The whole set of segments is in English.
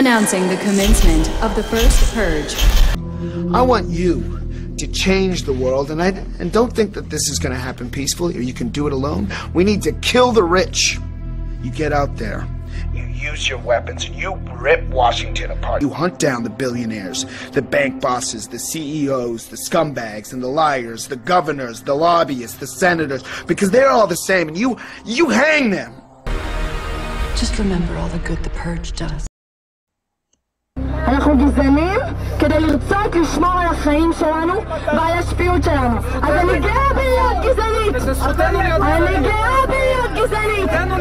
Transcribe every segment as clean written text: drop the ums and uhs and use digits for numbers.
Announcing the commencement of the first purge. I want you to change the world, and don't think that this is going to happen peacefully or you can do it alone. We need to kill the rich. You get out there, you use your weapons, and you rip Washington apart. You hunt down the billionaires, the bank bosses, the CEOs, the scumbags and the liars, the governors, the lobbyists, the senators, because they're all the same, and you hang them. Just remember all the good the purge does. אנחנו גזענים כדי לרצות לשמור על החיים שלנו ועל השפיות שלנו. אז אני גאה בלהיות גזענית! אני גאה בלהיות גזענית! אם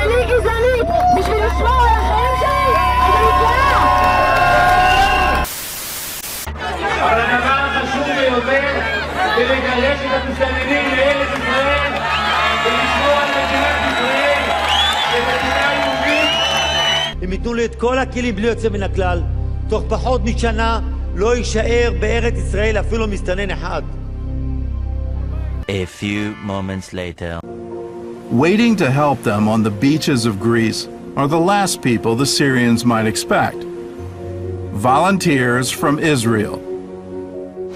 אני גזענית בשביל לשמור על החיים שלי, אז אני גאה! אבל הדבר החשוב ביותר זה לגרש את המסתננים לארץ ישראל ולשמור על מדינת ישראל כמדינה יהודית. אם ייתנו לי את כל הכלים בלי יוצא מן הכלל, תוך פחות משנה לא יישאר בארץ ישראל אפילו מסתנן אחד. A few moments later. Waiting to help them on the beaches of Greece are the last people the Syrians might expect. Volunteers from Israel.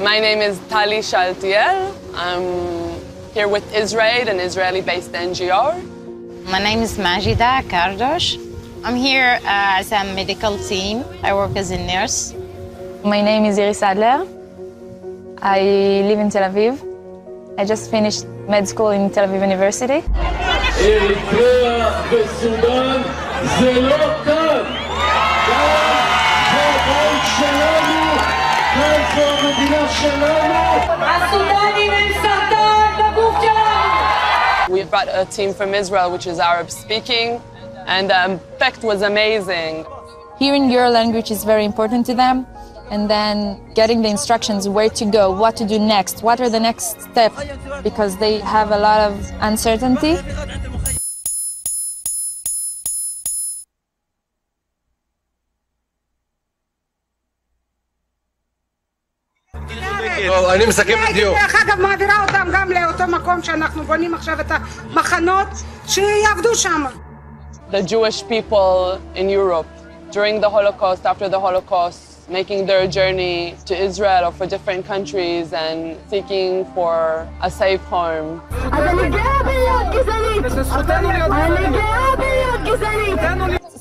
My name is Tali Shaltiel. I'm here with Israel, an Israeli-based NGO. My name is Majida Kardosh. I'm here as a medical team. I work as a nurse. My name is Iris Adler. I live in Tel Aviv. I just finished med school in Tel Aviv University. אריתריאה וסודאן זה לא כאן. כאן זה הבית שלנו, כאן זו המדינה שלנו. הסודנים הם סרטן בגוף שלנו! We brought a team from Israel, which is Arab speaking, and the effect was amazing. Hearing your language is very important to them, and then getting the instructions where to go, what to do next, what are the next steps, because they have a lot of uncertainty. אני מסכם בדיוק. דרך אגב, מעבירה אותם גם לאותו מקום שאנחנו בונים עכשיו את המחנות שיעבדו שם. The Jewish people in Europe during the Holocaust, after the Holocaust, making their journey to Israel or for different countries and seeking for a safe home.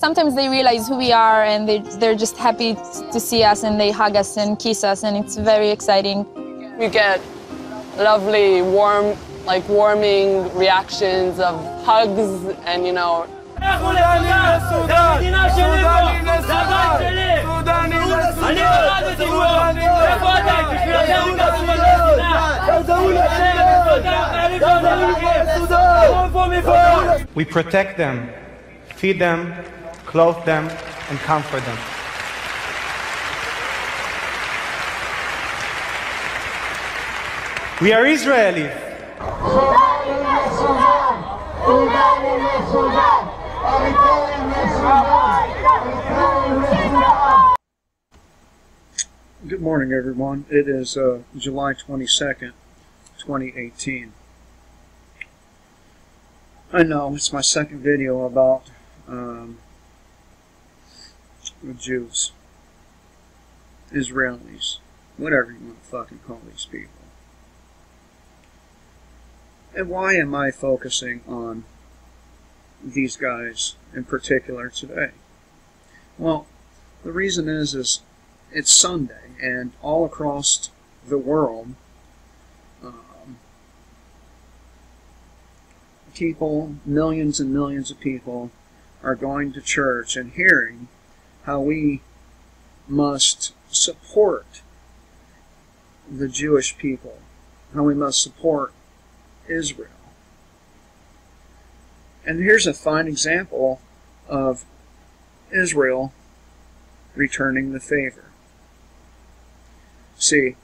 Sometimes they realize who we are and they're just happy to see us and they hug us and kiss us, and it's very exciting. We get lovely, warming reactions of hugs and, you know, We protect them, feed them, clothe them, and comfort them. We are Israelis. Good morning, everyone. It is July 22nd, 2018. I know it's my second video about the Jews, Israelis, whatever you want to fucking call these people. And why am I focusing on these guys in particular today? Well, the reason is it's Sunday, and all across the world, people, millions and millions of people, are going to church and hearing how we must support the Jewish people, how we must support Israel. And here's a fine example of Israel returning the favor. See,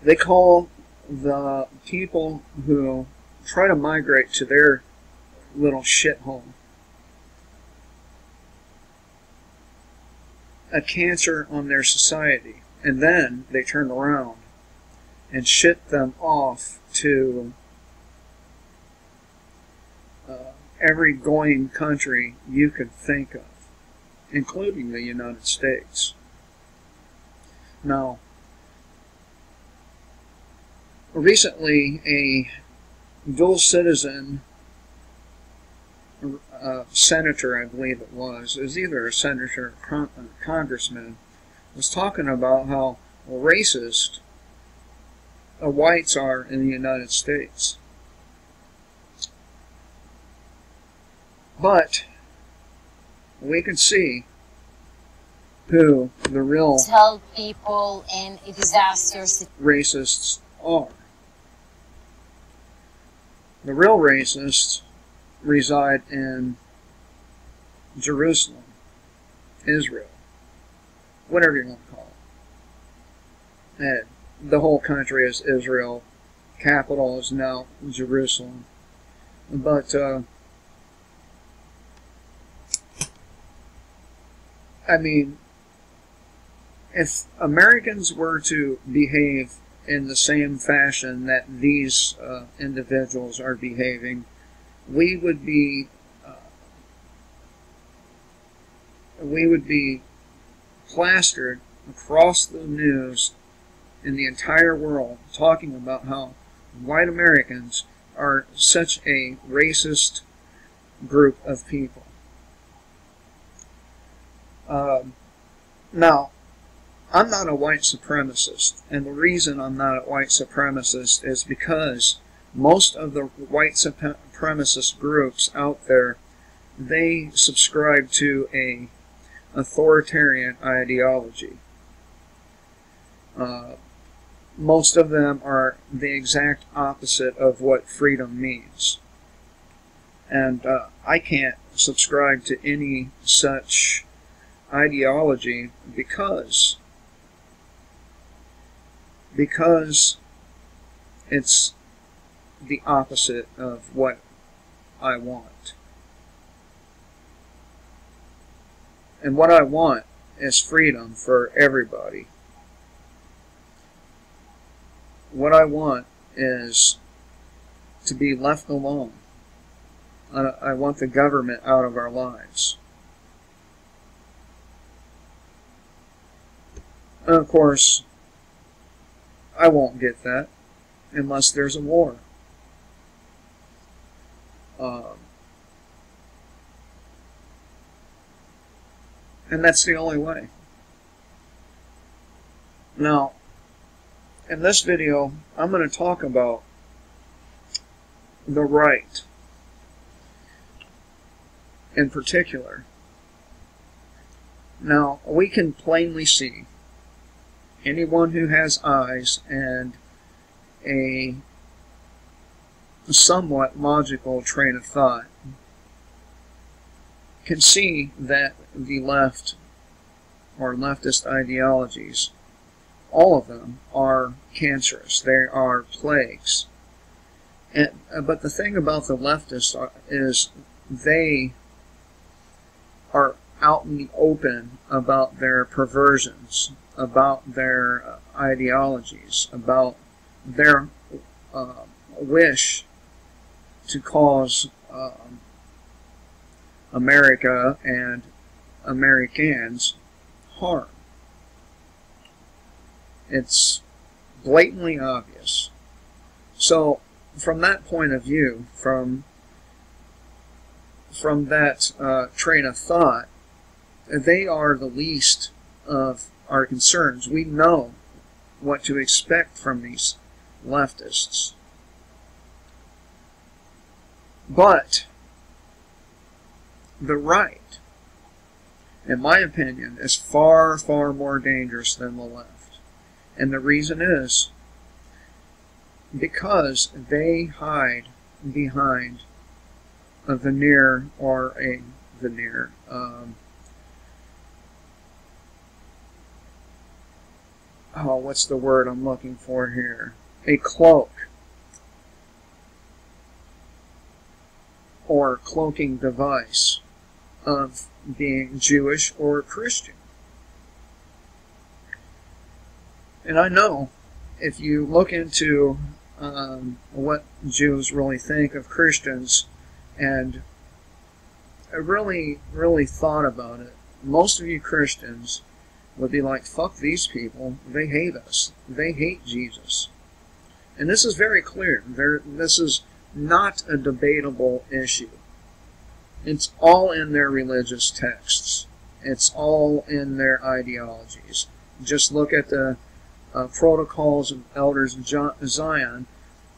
they call the people who try to migrate to their little shithole a cancer on their society, and then they turn around and ship them off to every going country you could think of. including the United States. Now, recently a dual citizen senator, I believe it was either a senator or congressman, was talking about how racist whites are in the United States. But we can see who the real tell people in a disaster racists are. The real racists reside in Jerusalem, Israel, whatever you want to call it. And the whole country is Israel. Capital is now Jerusalem. But, I mean, if Americans were to behave in the same fashion that these individuals are behaving, we would be plastered across the news in the entire world talking about how white Americans are such a racist group of people. Now, I'm not a white supremacist, and the reason I'm not a white supremacist is because most of the white supremacist groups out there, they subscribe to a authoritarian ideology. Most of them are the exact opposite of what freedom means. And I can't subscribe to any such ideology because it's the opposite of what I want. And what I want is freedom for everybody. What I want is to be left alone. I want the government out of our lives. And of course, I won't get that unless there's a war. And that's the only way. Now, in this video, I'm going to talk about the right in particular. Now, we can plainly see, anyone who has eyes and a somewhat logical train of thought can see that the left or leftist ideologies, all of them are cancerous. They are plagues. But the thing about the leftists is they are out in the open about their perversions, about their ideologies, about their wish to cause America and Americans harm. It's blatantly obvious. So, from that point of view, from that train of thought, they are the least of our concerns. We know what to expect from these leftists. But the right, in my opinion, is far, far more dangerous than the left. And the reason is because they hide behind a veneer or a veneer. What's the word I'm looking for here? A cloak. Or cloaking device of being Jewish or Christian. And I know if you look into what Jews really think of Christians and really, really thought about it, most of you Christians would be like, fuck these people, they hate us, they hate Jesus. And this is very clear. This is not a debatable issue. It's all in their religious texts. It's all in their ideologies. Just look at the Protocols of Elders of Zion,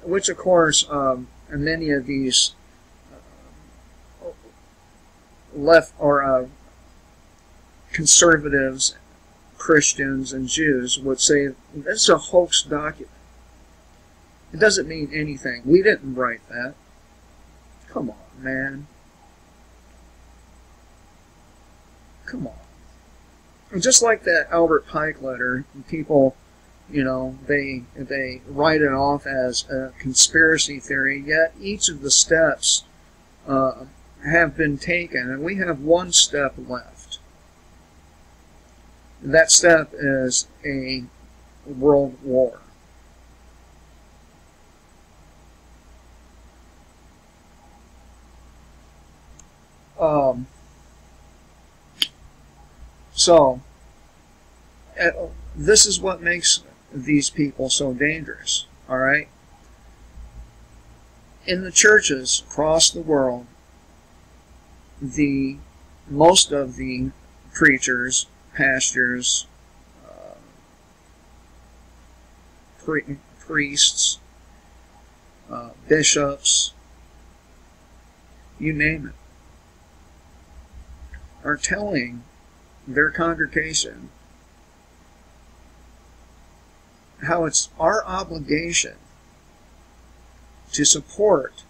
which of course many of these left or conservatives, Christians, and Jews would say this is a hoax document. It doesn't mean anything. We didn't write that. Come on, man. Come on. And just like that Albert Pike letter, people, you know, they write it off as a conspiracy theory, yet each of the steps have been taken, and we have one step left. That step is a world war. So, this is what makes these people so dangerous, all right? In the churches across the world, most of the preachers, pastors, priests, bishops, you name it, are telling their congregation how it's our obligation to support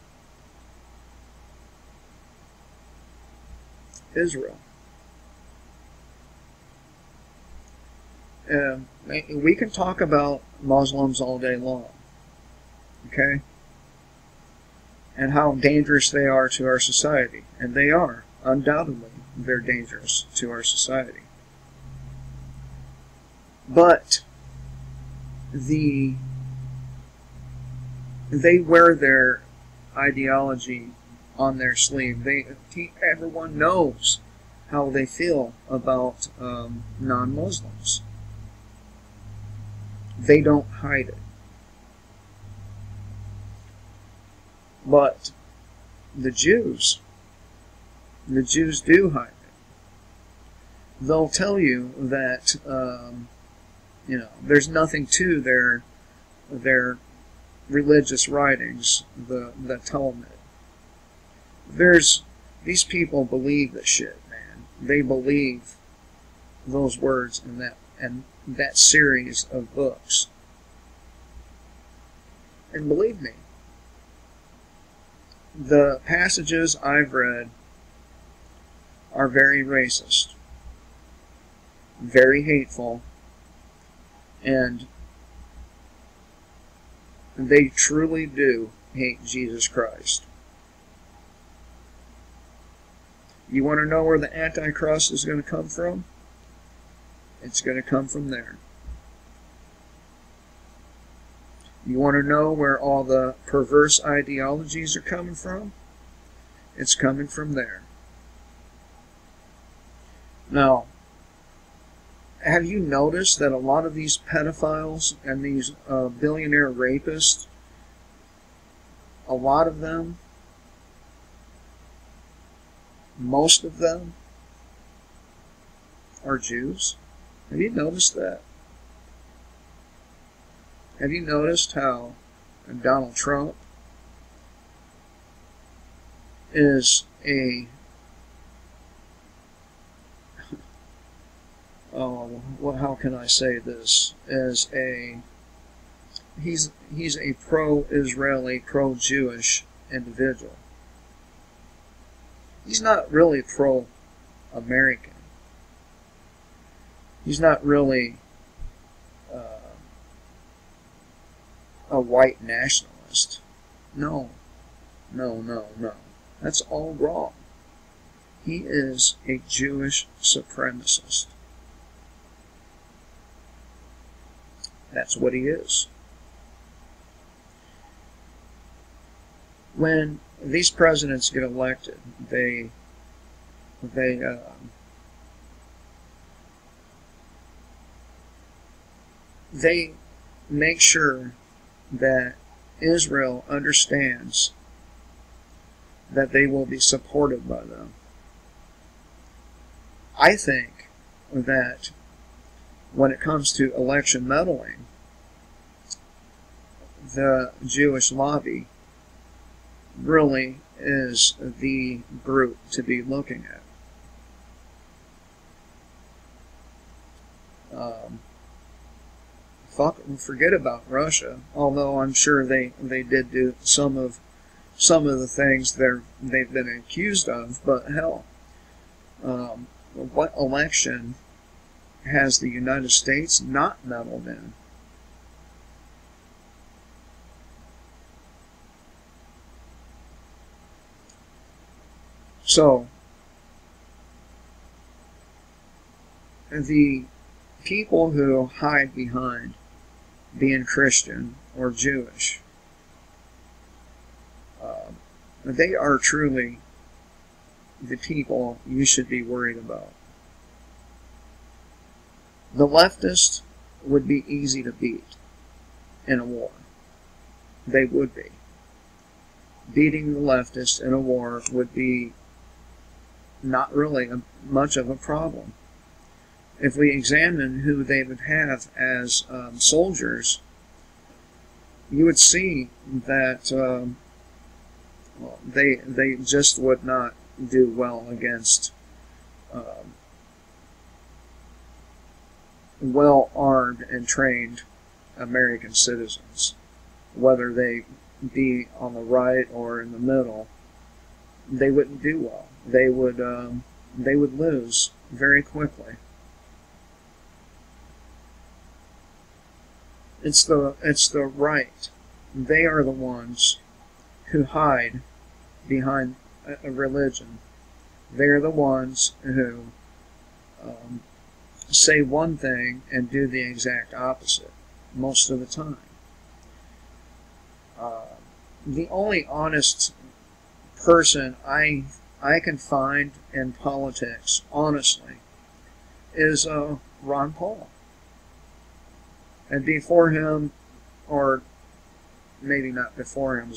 Israel. We can talk about Muslims all day long, okay? And how dangerous they are to our society. And they are, undoubtedly, they're dangerous to our society. But they wear their ideology on their sleeve. Everyone knows how they feel about non-Muslims. They don't hide it. But the Jews do hide it. They'll tell you that you know, there's nothing to their religious writings, the Talmud. These people believe the shit, man. They believe those words and that series of books. And believe me, the passages I've read are very racist, very hateful, and they truly do hate Jesus Christ. You want to know where the Antichrist is going to come from? It's going to come from there. You want to know where all the perverse ideologies are coming from? It's coming from there. Now, have you noticed that a lot of these pedophiles and these billionaire rapists, a lot of them, most of them, are Jews? Have you noticed that? Have you noticed how Donald Trump is a how can I say this? He's a pro-Israeli, pro-Jewish individual. He's not really pro-American. He's not really a white nationalist. No. That's all wrong. He is a Jewish supremacist. That's what he is. When these presidents get elected, they they make sure that Israel understands that they will be supported by them. I think that when it comes to election meddling, the Jewish lobby really is the group to be looking at. Forget about Russia, although I'm sure they did do some of the things they've been accused of, but hell, what election has the United States not meddled in? So, the people who hide behind being Christian or Jewish, they are truly the people you should be worried about. The leftists would be easy to beat in a war. They would be. Beating the leftists in a war would be not really much of a problem. If we examine who they would have as soldiers, you would see that well, they just would not do well against well-armed and trained American citizens, whether they be on the right or in the middle. They wouldn't do well. They would lose very quickly. It's the right. They are the ones who hide behind a religion. They're the ones who say one thing and do the exact opposite most of the time. The only honest person I can find in politics, honestly, is Ron Paul. And before him, or maybe not before him,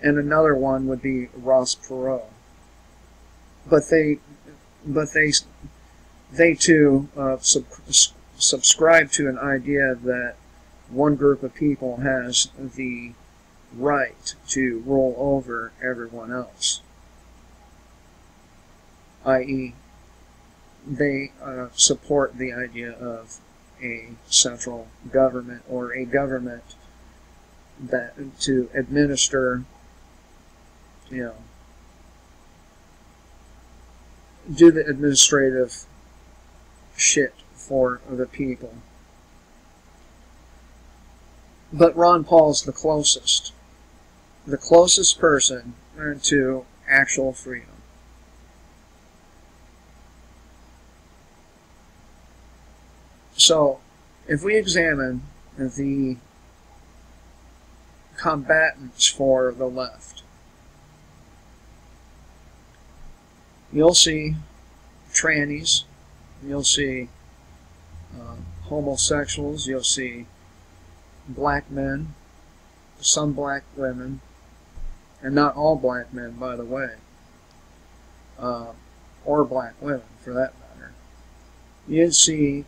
and another one would be Ross Perot. But they too subscribe to an idea that one group of people has the right to roll over everyone else, i.e., they support the idea of a central government, or a government that to administer, do the administrative shit for the people. But Ron Paul's the closest person to actual freedom. So, if we examine the combatants for the left, you'll see trannies, you'll see homosexuals, you'll see black men, some black women, and not all black men, by the way, or black women, for that matter. You'd see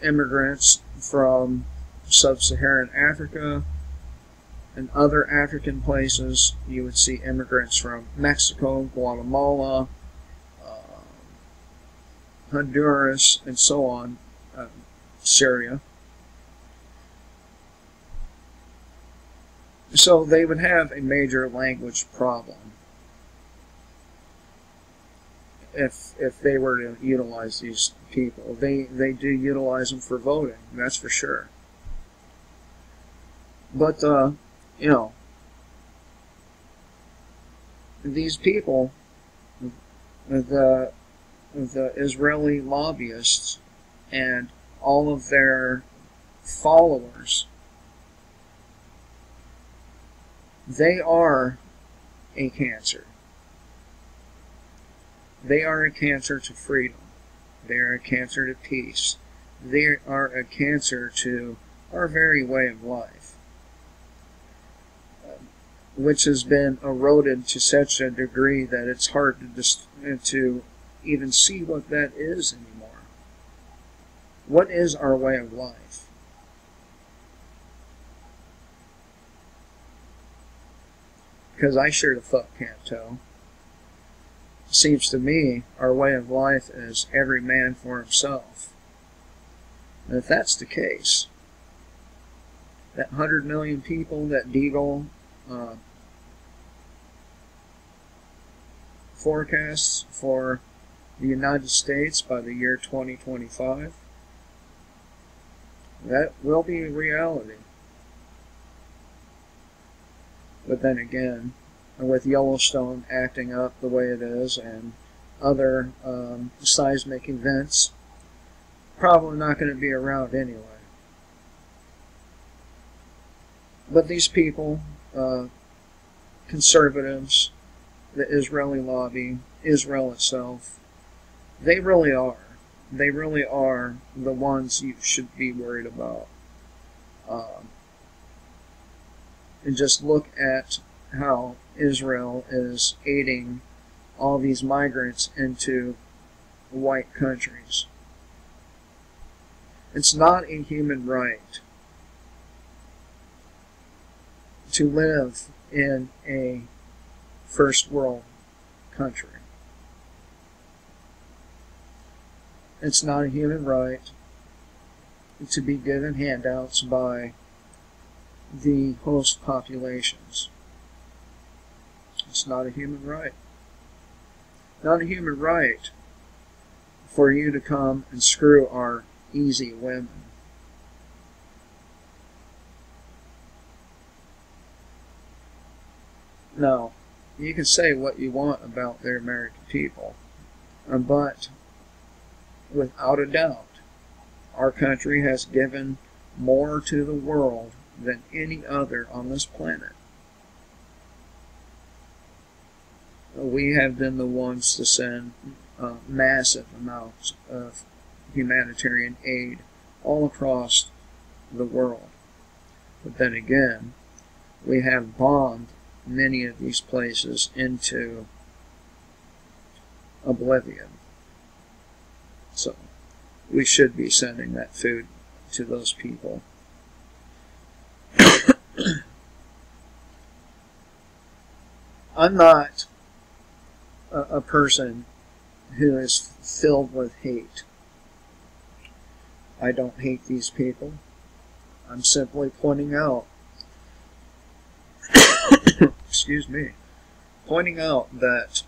immigrants from sub-Saharan Africa and other African places. You would see immigrants from Mexico, Guatemala, Honduras, and so on, Syria. So they would have a major language problem if they were to utilize these people. They do utilize them for voting, that's for sure. But these people, the Israeli lobbyists and all of their followers, they are a cancer. They are a cancer to freedom. They are a cancer to peace. They are a cancer to our very way of life, which has been eroded to such a degree that it's hard to even see what that is anymore. What is our way of life? Because I sure the fuck can't tell. Seems to me our way of life is every man for himself. And if that's the case, that 100 million people that Deagle forecasts for the United States by the year 2025, that will be reality. But then again, with Yellowstone acting up the way it is and other seismic events, probably not going to be around anyway. But these people, conservatives, the Israeli lobby, Israel itself, they really are the ones you should be worried about. And just look at how Israel is aiding all these migrants into white countries. It's not a human right to live in a first world country. It's not a human right to be given handouts by the host populations. It's not a human right. Not a human right for you to come and screw our easy women. Now, you can say what you want about the American people, but without a doubt, our country has given more to the world than any other on this planet. We have been the ones to send massive amounts of humanitarian aid all across the world. But then again, we have bombed many of these places into oblivion. So we should be sending that food to those people. I'm not a person who is filled with hate. I don't hate these people. I'm simply pointing out excuse me, pointing out that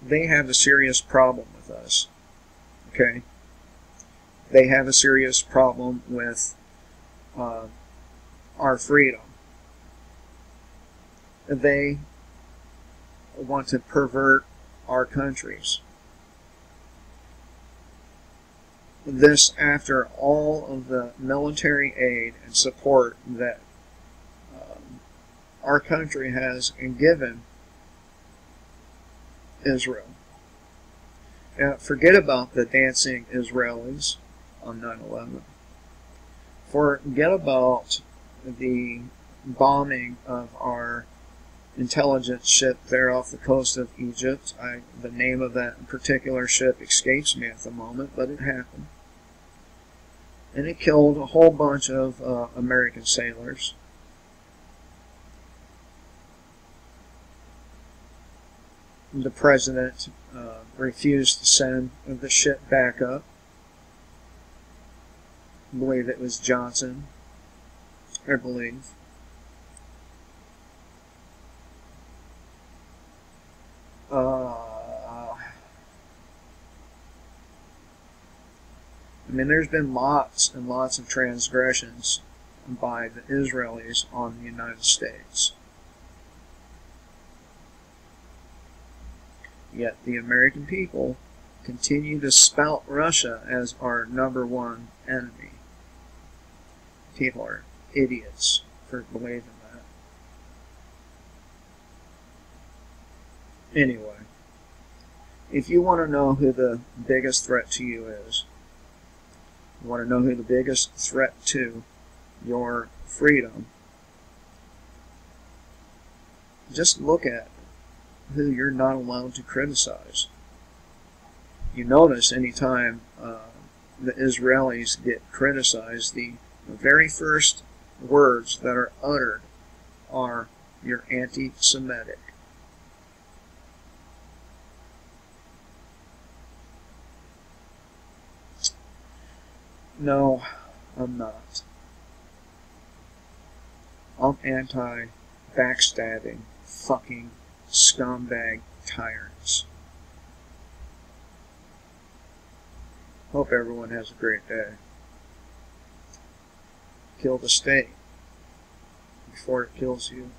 they have a serious problem with us. Okay? They have a serious problem with our freedom. They want to pervert our countries. This after all of the military aid and support that our country has given Israel. Forget about the dancing Israelis on 9/11. Forget about the bombing of our intelligence ship there off the coast of Egypt. The name of that particular ship escapes me at the moment, but it happened. And it killed a whole bunch of American sailors. The president refused to send the ship back up. I believe it was Johnson. I believe. I mean, there's been lots and lots of transgressions by the Israelis on the United States. Yet the American people continue to spout Russia as our #1 enemy. People are idiots for believing that. 'If you want to know who the biggest threat to you is, You want to know who the biggest threat to your freedom? Just look at who you're not allowed to criticize. You notice anytime the Israelis get criticized, the very first words that are uttered are, "You're anti-Semitic." No, I'm not. I'm anti-backstabbing, fucking scumbag tyrants. Hope everyone has a great day. Kill the state before it kills you.